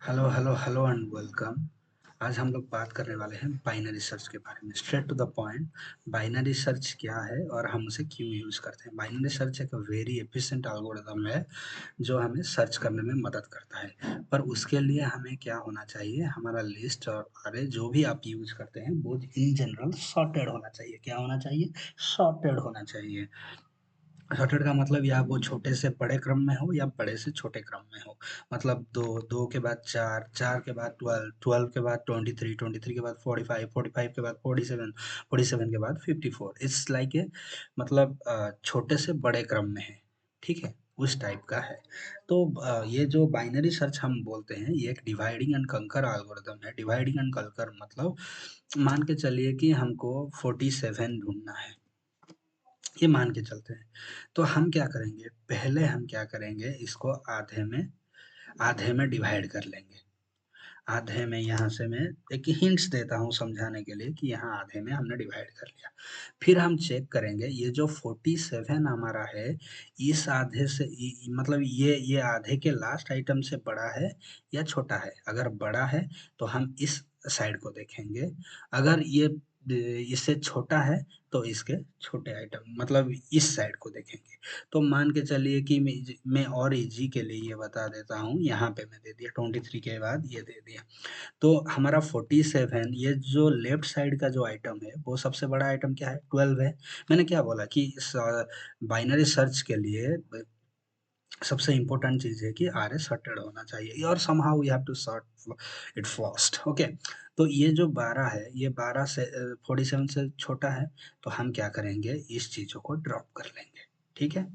Hello hello hello and welcome. आज हम लोग बात करने वाले हैं बाइनरी सर्च के बारे में। Straight to the point, binary search क्या है और हम उसे क्यों यूज़ करते हैं। बाइनरी सर्च एक वेरी एफिशिएंट एल्गोरिदम है जो हमें सर्च करने में मदद करता है। पर उसके लिए हमें क्या होना चाहिए, हमारा लिस्ट और अरे जो भी आप यूज़ करते हैं वो इन जनरल सॉर्टेड होना चाहिए। क्या होना चाहिए? सॉर्टेड होना चाहिए। सॉर्टेड का मतलब या वो छोटे से बड़े क्रम में हो या बड़े से छोटे क्रम में हो। मतलब 2, 2 के बाद 4, 4 के बाद 12, 12 के बाद 23, 23 के बाद 45, 45 के बाद 47, 47 के बाद 54। इट्स लाइक ए मतलब छोटे से बड़े क्रम में है, ठीक है? उस टाइप का है। तो ये जो बाइनरी सर्च हम बोलते हैं, ये एक डिवाइडिंग एंड कंकर एल्गोरिदम है। डिवाइडिंग एंड कंकर मतलब मान के चलिए कि हमको 47 ढूँढना है। ये मान के चलते हैं। तो हम क्या करेंगे, पहले हम क्या करेंगे, इसको आधे में डिवाइड कर लेंगे। आधे में यहाँ से मैं एक हिंट्स देता हूँ समझाने के लिए कि यहाँ आधे में हमने डिवाइड कर लिया। फिर हम चेक करेंगे ये जो 47 हमारा है, इस आधे से मतलब ये आधे के लास्ट आइटम से बड़ा है या छोटा है। अगर बड़ा है तो हम इस साइड को देखेंगे। अगर ये इससे छोटा है तो इसके छोटे आइटम मतलब इस साइड को देखेंगे। तो मान के चलिए कि मैं और इजी के लिए ये बता देता हूँ, यहाँ पे मैं दे दिया 23 के बाद ये दे दिया। तो हमारा 47, ये जो लेफ्ट साइड का जो आइटम है वो सबसे बड़ा आइटम क्या है? 12 है। मैंने क्या बोला कि इस बाइनरी सर्च के लिए सबसे इम्पोर्टेंट चीज़ है कि आरए सॉर्टेड होना चाहिए और somehow we have to sort it first. Okay, तो ये जो 12 है, ये 12 से 47 से छोटा है। तो हम क्या करेंगे, इस चीज़ों को ड्रॉप कर लेंगे। ठीक है,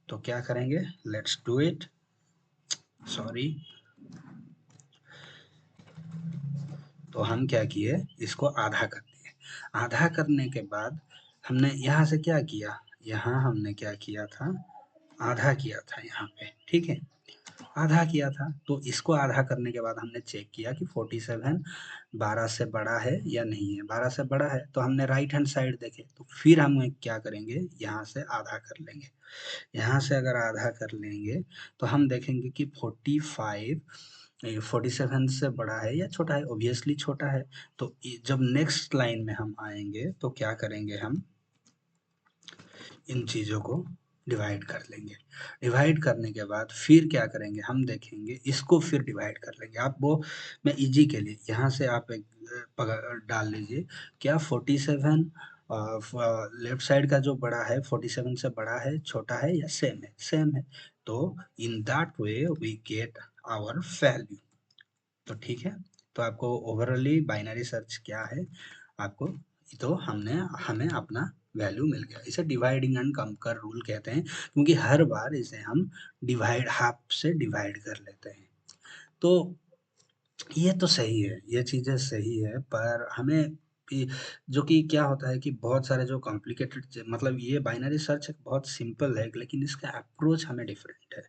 तो क्या करेंगे, लेट्स डू इट। सॉरी, तो हम क्या किए, इसको आधा कर दिए। आधा करने के बाद हमने यहाँ से क्या किया, यहाँ हमने क्या किया था, आधा किया था यहाँ पे, ठीक है? आधा किया था। तो इसको आधा करने के बाद हमने चेक किया कि 47 12 से बड़ा है या नहीं है। 12 से बड़ा है तो हमने राइट हैंड साइड देखे, तो फिर हम क्या करेंगे, यहाँ से आधा कर लेंगे। यहाँ से अगर आधा कर लेंगे तो हम देखेंगे कि 45 47 से बड़ा है या छोटा है। ऑब्वियसली छोटा है। तो जब नेक्स्ट लाइन में हम आएंगे तो क्या करेंगे, हम इन चीज़ों को डिवाइड कर लेंगे। डिवाइड करने के बाद फिर क्या करेंगे, हम देखेंगे इसको फिर डिवाइड कर लेंगे। आप वो, मैं इजी के लिए यहाँ से आप एक डाल लीजिए, क्या 47 लेफ्ट साइड का जो बड़ा है 47 से बड़ा है, छोटा है या सेम है? सेम है। तो in that way we get our value. तो ठीक है, तो आपको ओवरऑली बाइनरी सर्च क्या है, आपको तो हमें अपना वैल्यू मिल गया। इसे डिवाइडिंग एंड कंकर रूल कहते हैं, क्योंकि हर बार इसे हम डिवाइड हाफ से डिवाइड कर लेते हैं। तो ये तो सही है, ये चीज़ें सही है, पर हमें जो कि क्या होता है कि बहुत सारे जो कॉम्प्लिकेटेड मतलब ये बाइनरी सर्च एक बहुत सिंपल है, लेकिन इसका अप्रोच हमें डिफरेंट है।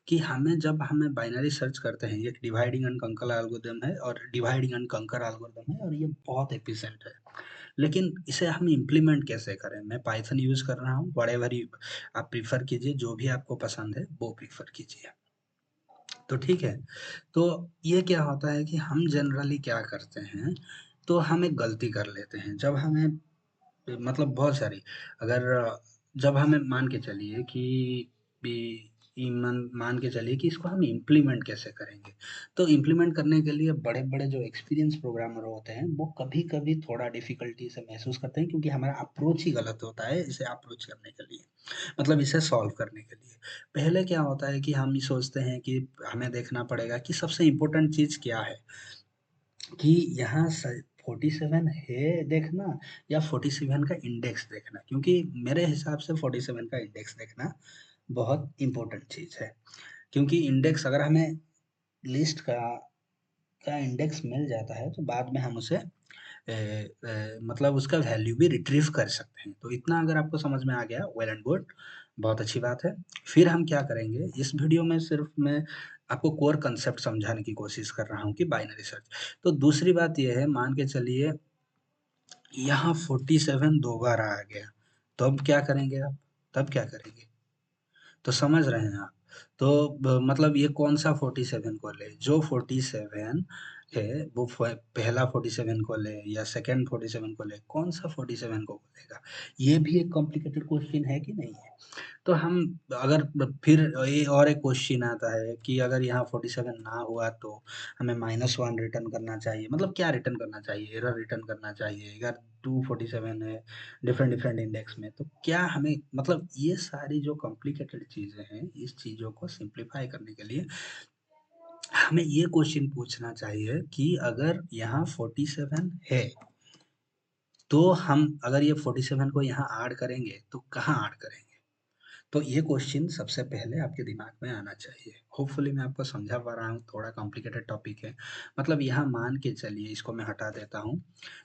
कि हमें बाइनरी सर्च करते हैं, ये डिवाइडिंग एंड कंकर एल्गोरिदम है और डिवाइडिंग एंड कंकर एल्गोरिदम है और ये बहुत एफिशिएंट है। लेकिन इसे हम इम्प्लीमेंट कैसे करें? मैं पाइथन यूज़ कर रहा हूँ, व्हाटएवर यू आप प्रेफ़र कीजिए, जो भी आपको पसंद है वो प्रेफ़र कीजिए। तो ठीक है, तो ये क्या होता है कि हम जनरली क्या करते हैं, तो हम एक गलती कर लेते हैं जब हमें मतलब बहुत सारी, अगर जब हमें मान के चलिए कि भी मान के चलिए कि इसको हम इम्प्लीमेंट कैसे करेंगे। तो इम्प्लीमेंट करने के लिए बड़े बड़े जो एक्सपीरियंस प्रोग्रामर होते हैं वो कभी कभी थोड़ा डिफिकल्टी से महसूस करते हैं, क्योंकि हमारा अप्रोच ही गलत होता है इसे अप्रोच करने के लिए, मतलब इसे सॉल्व करने के लिए। पहले क्या होता है कि हम ये सोचते हैं कि हमें देखना पड़ेगा कि सबसे इम्पोर्टेंट चीज़ क्या है, कि यहाँ 47 है देखना या 47 का इंडेक्स देखना, क्योंकि मेरे हिसाब से 47 का इंडेक्स देखना बहुत इम्पोर्टेंट चीज़ है। क्योंकि इंडेक्स अगर हमें लिस्ट का इंडेक्स मिल जाता है तो बाद में हम उसे मतलब उसका वैल्यू भी रिट्रीव कर सकते हैं। तो इतना अगर आपको समझ में आ गया, वेल एंड गुड, बहुत अच्छी बात है। फिर हम क्या करेंगे, इस वीडियो में सिर्फ मैं आपको कोर कंसेप्ट समझाने की कोशिश कर रहा हूँ कि बाइनरी सर्च। तो दूसरी बात ये है, मान के चलिए यहाँ 47 दो बार आ गया, तो अब क्या करेंगे आप? तब क्या करेंगे? तो समझ रहे हैं आप? तो मतलब ये कौन सा 47 को ले, जो 47 है वो पहला 47 को ले या सेकंड 47 को ले, कौन सा 47 को लेगा? ये भी एक कॉम्प्लिकेटेड क्वेश्चन है कि नहीं है? तो हम अगर फिर ये और एक क्वेश्चन आता है कि अगर यहाँ 47 ना हुआ तो हमें -1 रिटर्न करना चाहिए, मतलब क्या रिटर्न करना चाहिए? एरर रिटर्न करना चाहिए अगर 247 है डिफरेंट डिफरेंट इंडेक्स में, तो क्या हमें, मतलब ये सारी जो कॉम्प्लिकेटेड चीज़ें हैं, इस चीज़ों को सिंप्लीफाई करने के लिए हमें ये क्वेश्चन पूछना चाहिए कि अगर यहाँ 47 है तो हम अगर ये 47 को यहाँ ऐड करेंगे तो कहाँ ऐड करेंगे? तो ये क्वेश्चन सबसे पहले आपके दिमाग में आना चाहिए। होपफुली मैं आपको समझा पा रहा हूँ, थोड़ा कॉम्प्लिकेटेड टॉपिक है। मतलब यहाँ मान के चलिए, इसको मैं हटा देता हूँ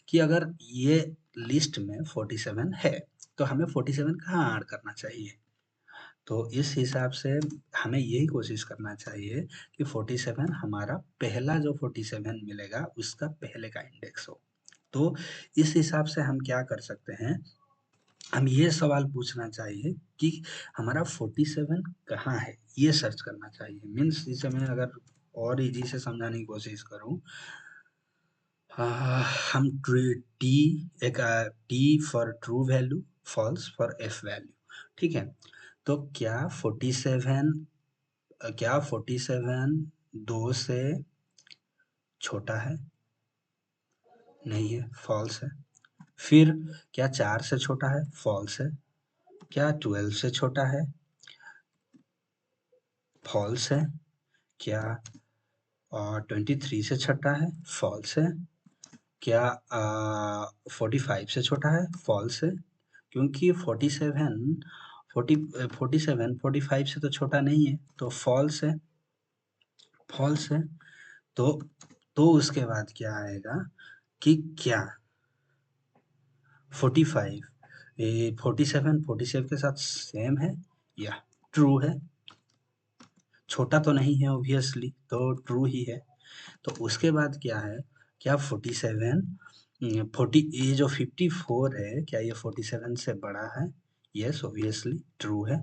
कि अगर ये लिस्ट में 47 है तो हमें 47 कहाँ ऐड करना चाहिए? तो इस हिसाब से हमें यही कोशिश करना चाहिए कि 47 हमारा पहला जो 47 मिलेगा उसका पहले का इंडेक्स हो। तो इस हिसाब से हम क्या कर सकते हैं, हम ये सवाल पूछना चाहिए कि हमारा 47 कहाँ है, ये सर्च करना चाहिए। मीन्स इसे मैं अगर और इजी से समझाने की कोशिश करूँ, हम टी एक T for true value, false for F value, ठीक है? तो क्या 47 2 से छोटा है? नहीं है, फॉल्स है। फिर क्या 4 से छोटा है? फॉल्स है। क्या 12 से छोटा है? फॉल्स है। क्या 23 से छोटा है? फॉल्स है। क्या 45 से छोटा है? फॉल्स है। क्योंकि 47 45 से तो छोटा नहीं है, तो फॉल्स है। फॉल्स है। तो उसके बाद क्या आएगा कि क्या 45 ये 47 के साथ सेम है या ट्रू है? छोटा तो नहीं है ऑब्वियसली, तो ट्रू ही है। तो उसके बाद क्या है, क्या 47 40 ये जो 54 है, क्या ये 47 से बड़ा है? यस, ऑब्वियसली ट्रू है।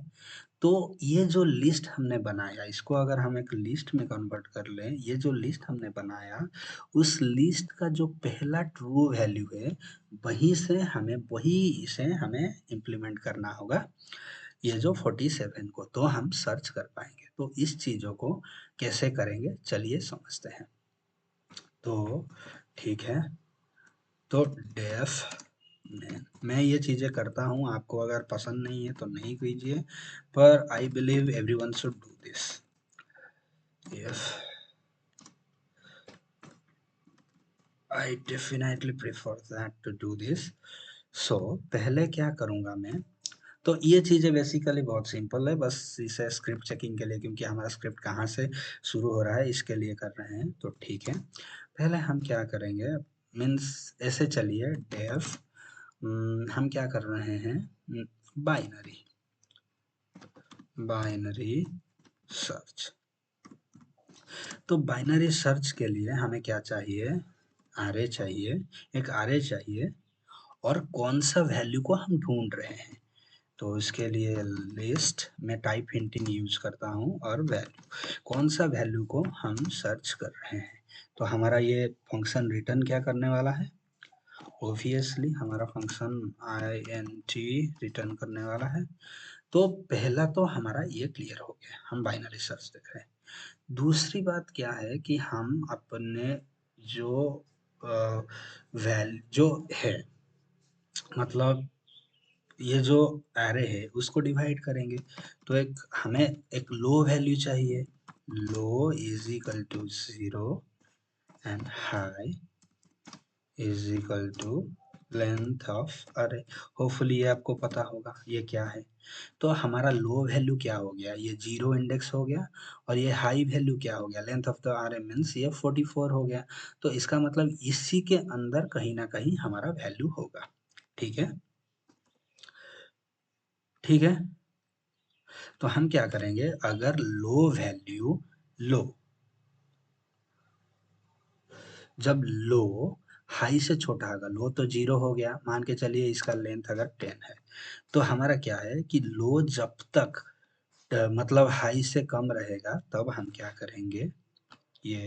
तो ये जो लिस्ट हमने बनाया, इसको अगर हम एक लिस्ट में कन्वर्ट कर लें, ये जो लिस्ट हमने बनाया, उस लिस्ट का जो पहला ट्रू वैल्यू है, वही से हमें इम्प्लीमेंट करना होगा ये जो 47 को, तो हम सर्च कर पाएंगे। तो इस चीज़ों को कैसे करेंगे, चलिए समझते हैं। तो ठीक है, तो डेफ मैं ये चीज़ें करता हूँ, आपको अगर पसंद नहीं है तो नहीं कीजिए, पर I believe everyone should do this. If I definitely prefer that to do this. So पहले क्या करूँगा मैं, तो ये चीज़ें बेसिकली बहुत सिंपल है, बस इसे स्क्रिप्ट चेकिंग के लिए, क्योंकि हमारा स्क्रिप्ट कहाँ से शुरू हो रहा है इसके लिए कर रहे हैं, तो ठीक है। पहले हम क्या करेंगे, मीन्स ऐसे चलिए डेफ हम क्या कर रहे हैं, बाइनरी बाइनरी सर्च। तो बाइनरी सर्च के लिए हमें क्या चाहिए, आरे चाहिए, एक आरे चाहिए, और कौन सा वैल्यू को हम ढूंढ रहे हैं। तो इसके लिए लिस्ट में टाइप हिंटिंग यूज करता हूँ, और वैल्यू, कौन सा वैल्यू को हम सर्च कर रहे हैं। तो हमारा ये फंक्शन रिटर्न क्या करने वाला है, ऑब्वियसली हमारा फंक्शन int रिटर्न करने वाला है। तो पहला तो हमारा ये क्लियर हो गया, हम बाइनरी सर्च देख रहे हैं। दूसरी बात क्या है कि हम अपने जो जो है, मतलब ये जो एरे है उसको डिवाइड करेंगे। तो हमें एक लो वैल्यू चाहिए, low is equal to 0 and high is equal to length of array. Hopefully ये आपको पता होगा ये क्या है। तो हमारा लो वैल्यू क्या हो गया, ये 0 इंडेक्स हो गया, और ये हाई वैल्यू क्या हो गया, लेंथ ऑफ द अरे मीन्स ये 44 हो गया। तो इसका मतलब इसी के अंदर कहीं ना कहीं हमारा वैल्यू होगा। ठीक है, ठीक है। तो हम क्या करेंगे, अगर लो वैल्यू लो, जब लो हाई से छोटा होगा, लो तो 0 हो गया, मान के चलिए इसका लेंथ अगर 10 है, तो हमारा क्या है कि लो जब तक मतलब हाई से कम रहेगा तब हम क्या करेंगे, ये